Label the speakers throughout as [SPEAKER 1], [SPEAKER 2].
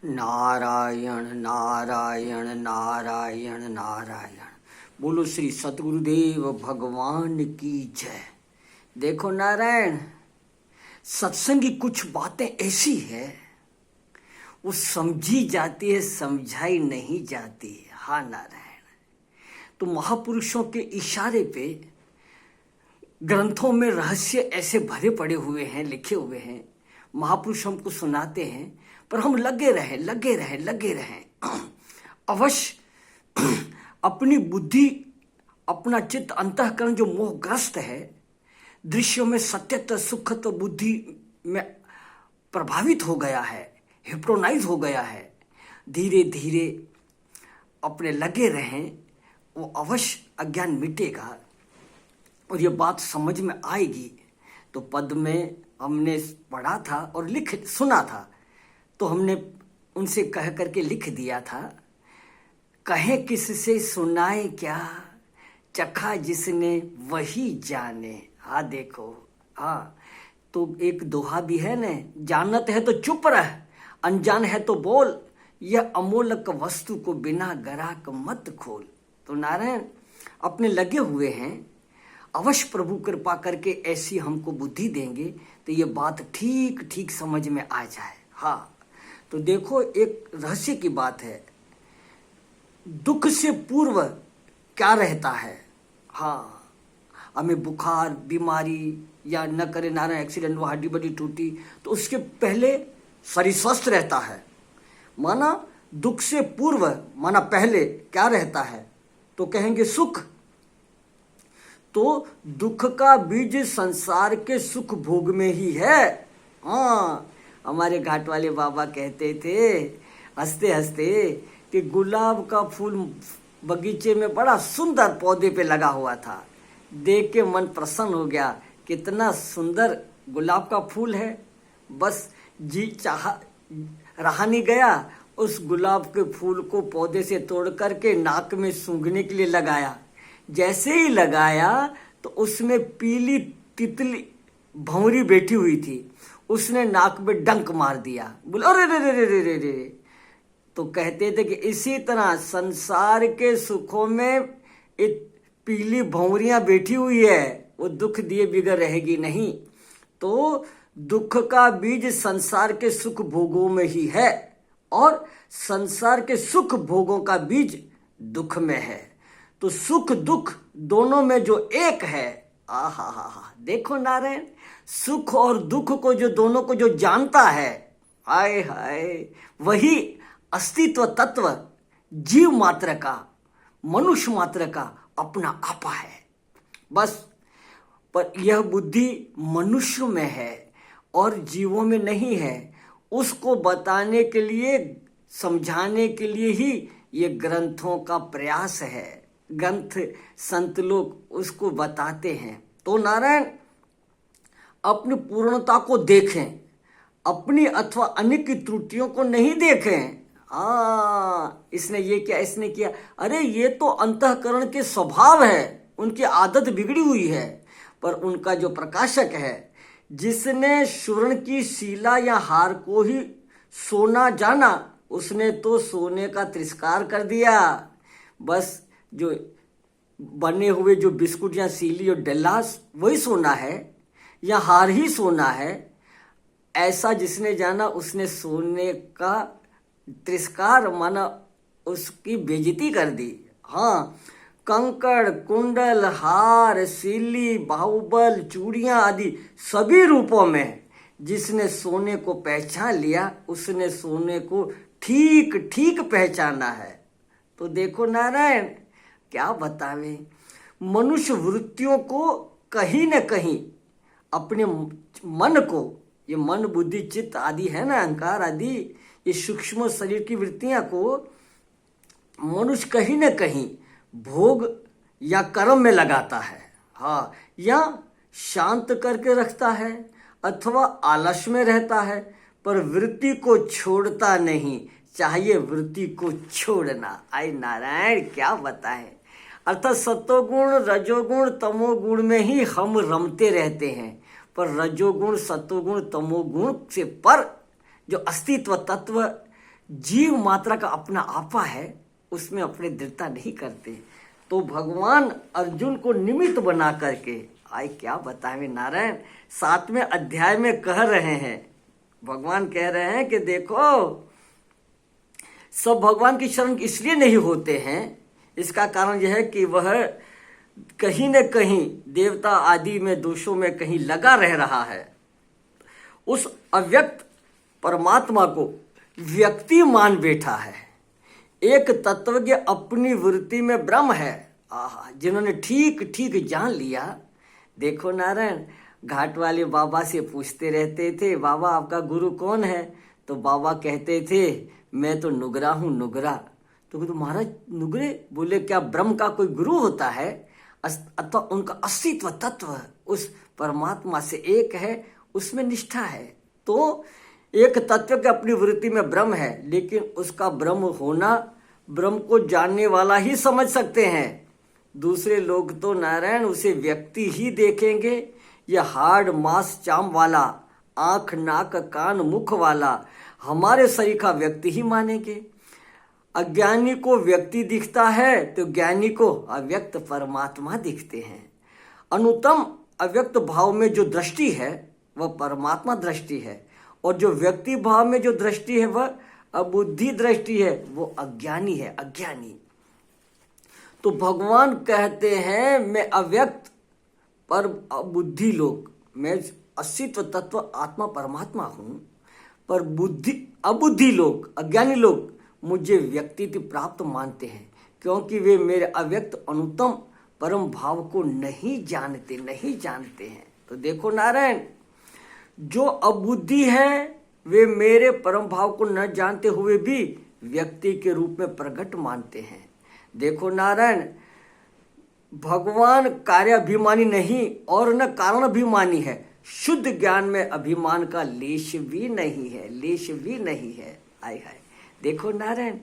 [SPEAKER 1] नारायण नारायण नारायण नारायण। बोलो श्री सतगुरुदेव भगवान की जय। देखो नारायण, सत्संग की कुछ बातें ऐसी है वो समझी जाती है, समझाई नहीं जाती। हाँ नारायण, तो महापुरुषों के इशारे पे ग्रंथों में रहस्य ऐसे भरे पड़े हुए हैं, लिखे हुए हैं। महापुरुष हमको सुनाते हैं, पर हम लगे रहें अवश्य अपनी बुद्धि, अपना चित्त, अंतःकरण जो मोहग्रस्त है, दृश्यों में सत्यत्व सुखत्व बुद्धि में प्रभावित हो गया है, हिप्नोटाइज हो गया है, धीरे धीरे अपने लगे रहें, वो अवश्य अज्ञान मिटेगा और ये बात समझ में आएगी। तो पद में हमने पढ़ा था और सुना था, तो हमने उनसे कह करके लिख दिया था, कहे किससे सुनाए क्या, चखा जिसने वही जाने। हाँ देखो, हाँ तो एक दोहा भी है न, जानत है तो चुप रह, अनजान है तो बोल, यह अमोलक वस्तु को बिना ग्राहक मत खोल। तो नारायण अपने लगे हुए हैं, अवश्य प्रभु कृपा करके ऐसी हमको बुद्धि देंगे तो ये बात ठीक ठीक समझ में आ जाए। हाँ तो देखो, एक रहस्य की बात है, दुख से पूर्व क्या रहता है। हाँ, हमें बुखार, बीमारी या न करे नारायण एक्सीडेंट हुआ, हड्डी बड्डी टूटी, तो उसके पहले शरीर स्वस्थ रहता है। माना दुख से पूर्व, माना पहले क्या रहता है, तो कहेंगे सुख। तो दुख का बीज संसार के सुख भोग में ही है। हाँ, हमारे घाट वाले बाबा कहते थे हंसते हंसते कि गुलाब का फूल बगीचे में बड़ा सुंदर पौधे पे लगा हुआ था, देख के मन प्रसन्न हो गया, कितना सुंदर गुलाब का फूल है। बस जी चाह रहा नहीं गया, उस गुलाब के फूल को पौधे से तोड़ करके नाक में सूंघने के लिए लगाया। जैसे ही लगाया तो उसमें पीली तितली भंवरी बैठी हुई थी, उसने नाक में डंक मार दिया। बोले अरे रे रे रे रे रे रे। तो कहते थे कि इसी तरह संसार के सुखों में एक पीली भंवरियां बैठी हुई है, वो दुख दिए बिगर रहेगी नहीं। तो दुख का बीज संसार के सुख भोगों में ही है और संसार के सुख भोगों का बीज दुख में है। तो सुख दुख दोनों में जो एक है, आहा हा, देखो नारायण, सुख और दुख को जो दोनों को जो जानता है, हाय हाय, वही अस्तित्व तत्व जीव मात्र का, मनुष्य मात्र का अपना आपा है। बस पर यह बुद्धि मनुष्य में है और जीवों में नहीं है। उसको बताने के लिए, समझाने के लिए ही ये ग्रंथों का प्रयास है। ग्रंथ संत लोग उसको बताते हैं। तो नारायण अपनी पूर्णता को देखें, अपनी अथवा अन्य की त्रुटियों को नहीं देखें। इसने ये किया, इसने किया, अरे ये तो अंतःकरण के स्वभाव है, उनकी आदत बिगड़ी हुई है। पर उनका जो प्रकाशक है, जिसने स्वर्ण की शिला या हार को ही सोना जाना, उसने तो सोने का तिरस्कार कर दिया। बस जो बने हुए जो बिस्कुट या सीली और डल्लास वही सोना है या हार ही सोना है, ऐसा जिसने जाना उसने सोने का तिरस्कार माना, उसकी बेइज्जती कर दी। हाँ, कंकड़, कुंडल, हार, सीली, बाहुबल, चूड़ियां आदि सभी रूपों में जिसने सोने को पहचान लिया, उसने सोने को ठीक ठीक पहचाना है। तो देखो नारायण क्या बतावे, मनुष्य वृत्तियों को कहीं न कहीं अपने मन को, ये मन बुद्धि चित्त आदि है ना, अहंकार आदि, ये सूक्ष्म शरीर की वृत्तियां को मनुष्य कहीं न कहीं भोग या कर्म में लगाता है। हाँ, या शांत करके रखता है अथवा आलस्य में रहता है, पर वृत्ति को छोड़ता नहीं। चाहिए वृत्ति को छोड़ना। आय नारायण क्या बताएं, अर्थात सत्वगुण, रजोगुण, तमोगुण में ही हम रमते रहते हैं, पर रजोगुण, सत्वगुण, तमोगुण से पर जो अस्तित्व तत्व जीव मात्रा का अपना आपा है, उसमें अपने दृढ़ता नहीं करते। तो भगवान अर्जुन को निमित्त बना करके आए, क्या बताएं नारायण, 7वें अध्याय में कह रहे हैं, भगवान कह रहे हैं कि देखो सब भगवान की शरण इसलिए नहीं होते हैं, इसका कारण यह है कि वह कहीं न कहीं देवता आदि में दोषों में कहीं लगा रह रहा है। उस अव्यक्त परमात्मा को व्यक्ति मान बैठा है। एक तत्वज्ञ अपनी वृत्ति में ब्रह्म है। जिन्होंने ठीक ठीक जान लिया। देखो नारायण, घाट वाले बाबा से पूछते रहते थे, बाबा आपका गुरु कौन है? तो बाबा कहते थे मैं तो नुगरा हूं, नुगरा। तो महाराज नुगरे? बोले क्या ब्रह्म का कोई गुरु होता है? अथवा उनका अस्तित्व तत्व उस परमात्मा से एक है, उसमें निष्ठा है। तो एक तत्व के अपनी वृत्ति में ब्रह्म है, लेकिन उसका ब्रह्म होना ब्रह्म को जानने वाला ही समझ सकते हैं। दूसरे लोग तो नारायण उसे व्यक्ति ही देखेंगे, यह हार्ड मांस चाम वाला, आंख नाक कान मुख वाला हमारे शरीर का व्यक्ति ही मानेंगे। अज्ञानी को व्यक्ति दिखता है तो ज्ञानी को अव्यक्त परमात्मा दिखते हैं। अनुत्तम अव्यक्त भाव में जो दृष्टि है वह परमात्मा दृष्टि है, और जो व्यक्ति भाव में जो दृष्टि है वह अबुद्धि दृष्टि है, वो अज्ञानी है, अज्ञानी। तो भगवान कहते हैं मैं अव्यक्त पर बुद्धि लोग, मैं अस्तित्व तत्व आत्मा परमात्मा हूं, पर अबुद्धि लोग, अज्ञानी लोग मुझे व्यक्तित्व प्राप्त मानते हैं, क्योंकि वे मेरे अव्यक्त अनुत्तम परम भाव को नहीं जानते हैं। तो देखो नारायण, जो अबुद्धि है वे मेरे परम भाव को न जानते हुए भी व्यक्ति के रूप में प्रकट मानते हैं। देखो नारायण, भगवान कार्याभिमानी नहीं और न कारण अभिमानी है। शुद्ध ज्ञान में अभिमान का लेश भी नहीं है, लेश भी नहीं है। आय हाय, देखो नारायण,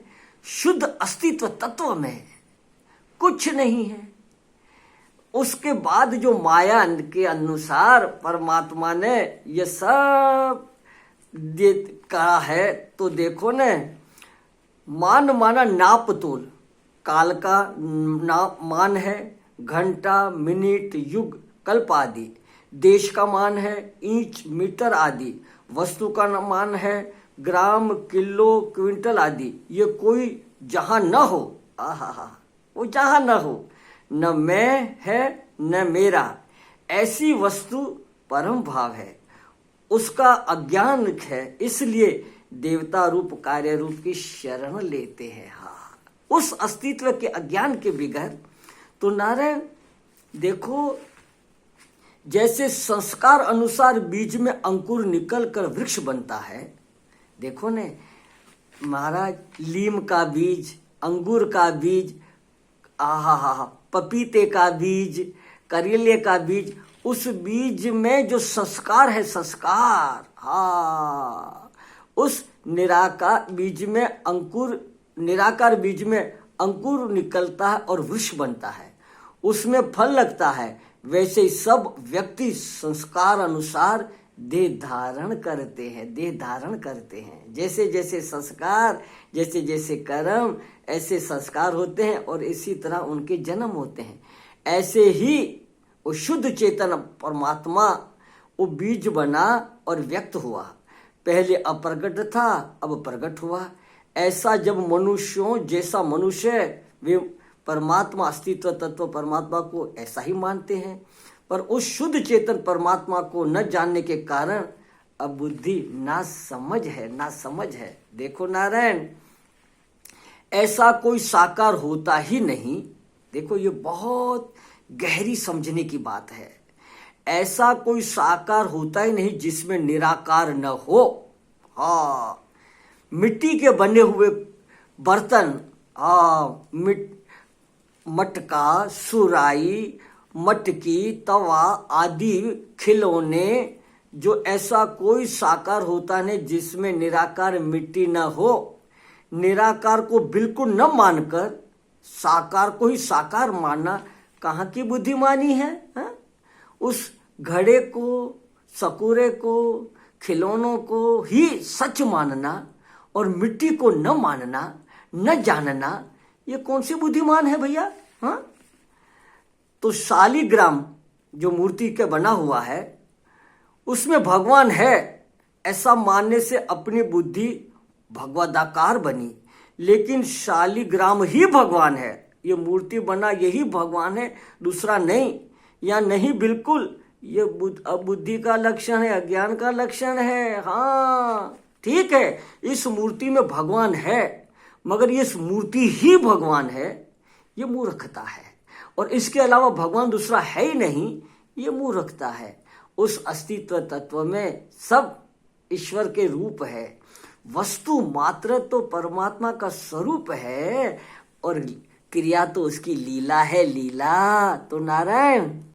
[SPEAKER 1] शुद्ध अस्तित्व तत्व में कुछ नहीं है। उसके बाद जो माया के अनुसार परमात्मा ने ये सब कहा है, तो देखो न, मान माना नाप तोल, काल का मान है, घंटा मिनट युग कल्प आदि, देश का मान है इंच मीटर आदि, वस्तु का मान है ग्राम किलो क्विंटल आदि। ये कोई जहां न हो, वो जहां न हो, न मैं है न मेरा, ऐसी वस्तु परम भाव है, उसका अज्ञान है, इसलिए देवता रूप कार्य रूप की शरण लेते हैं। उस अस्तित्व के अज्ञान के बिगड़ तो नारायण देखो, जैसे संस्कार अनुसार बीज में अंकुर निकल कर वृक्ष बनता है। देखो ने महाराज, लीम का बीज, अंगूर का बीज, पपीते का बीज, करेले का बीज, उस बीज में जो संस्कार है, संस्कार, उस निराकार बीज में अंकुर, निराकार बीज में अंकुर निकलता है और वृक्ष बनता है, उसमें फल लगता है। वैसे ही सब व्यक्ति संस्कार अनुसार देह धारण करते हैं, देह धारण करते हैं। जैसे जैसे संस्कार, जैसे जैसे कर्म, ऐसे संस्कार होते हैं और इसी तरह उनके जन्म होते हैं। ऐसे ही वो शुद्ध चेतन परमात्मा वो बीज बना और व्यक्त हुआ। पहले अप्रगट था, अब प्रकट हुआ। ऐसा जब मनुष्यों जैसा मनुष्य, वे परमात्मा अस्तित्व तत्व परमात्मा को ऐसा ही मानते हैं, पर उस शुद्ध चेतन परमात्मा को न जानने के कारण अब बुद्धि ना समझ है। देखो नारायण, ऐसा कोई साकार होता ही नहीं। देखो ये बहुत गहरी समझने की बात है। ऐसा कोई साकार होता ही नहीं जिसमें निराकार न हो। मिट्टी के बने हुए बर्तन, मटका, सुराई, मटकी, तवा आदि खिलौने, जो ऐसा कोई साकार होता नहीं जिसमें निराकार मिट्टी न हो। निराकार को बिल्कुल न मानकर साकार को ही साकार मानना कहाँ की बुद्धिमानी है, उस घड़े को, सकुरे को, खिलौनों को ही सच मानना और मिट्टी को न मानना, न जानना, ये कौन सी बुद्धिमान है भैया? हाँ, तो शालिग्राम जो मूर्ति के बना हुआ है उसमें भगवान है ऐसा मानने से अपनी बुद्धि भगवदाकार बनी, लेकिन शालिग्राम ही भगवान है, ये मूर्ति बना यही भगवान है, दूसरा नहीं। या नहीं, बिल्कुल ये बुद्धि का लक्षण है, अज्ञान का लक्षण है। हाँ ठीक है, इस मूर्ति में भगवान है मगर ये मूर्ति ही भगवान है, ये मूर्खता है। और इसके अलावा भगवान दूसरा है ही नहीं, ये मूर्खता है। उस अस्तित्व तत्व में सब ईश्वर के रूप है, वस्तु मात्र तो परमात्मा का स्वरूप है और क्रिया तो उसकी लीला है, लीला। तो नारायण